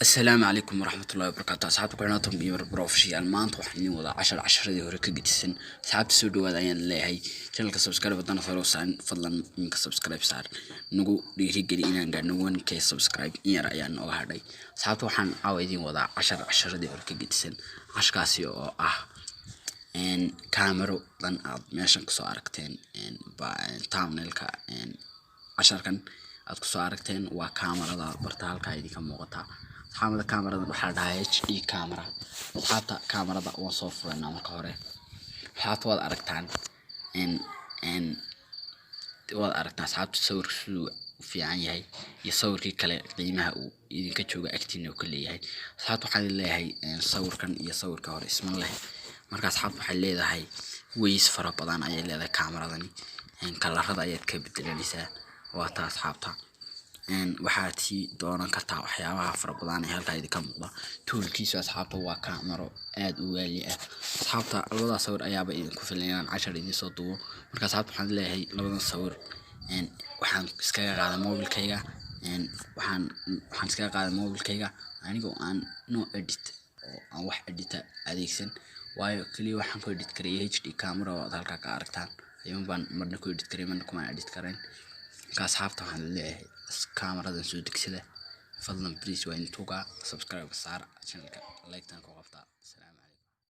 السلام عليكم ورحمة الله وبركاته. أصحاب قناتهم جيمر بروفيشنال maanta waxaan idin wadaa 10 hore ka gedisan asxaabta soo dhawaada ayaan leeyahay channelka subscribe wadana follow saan fadlan minka subscribe saar nagu dhiirigeli inaan gaarno 1k subscribe in yar ayaan nooga hadhay asxaabta waxaan idin wadaa 10 hore ka gedisan ashkaasi oo ah camera dan aad meeshan ku soo aragteen thumbnailka asharkan aad ku soo aragteen waa kamarada bartaalka idinka muuqata xamada kamarada waxa dhahay HD camera xata kamarada oo soo furana marka hore waxaad wada aragtaan wada aragtaan asxaabta sawirku u fiican yahay iyo sawirkii kale qiimaha uu idinka jooga agtiina ku leeyahay asxaabta waxaan leeyahay sawirkan iyo sawirka hore isma leh marka asxaabta waxay leedahay ways fara badan ayay leedahay kamaradani kalarada ayaad ka bedelanaysaa waa taas asxaabta waxaad si doonan kartaa waxyaabaha fara badan ee halka idinka muuqda toolkiisa asxaabta waa kamero aad u waali ah asxaabta labada sawir ayaaba idinku filanayaan 10 idin soo duubo marka asxaabta waxaan leeyahay labada sawir waxaan iskaga qaaday mobilkayga anigoo aan no edit oo aan wax edit adeegsan waayo kaliya waxaan ku edit karay HD camera oo halka ka aragtaan ayaan baan marna ku edit karay marna kuma edit karayn ka asxaabta waxaan leeyahay kameradan soo degsada fadlan please waa intuuga subscribe saar channelka like tan ku qabta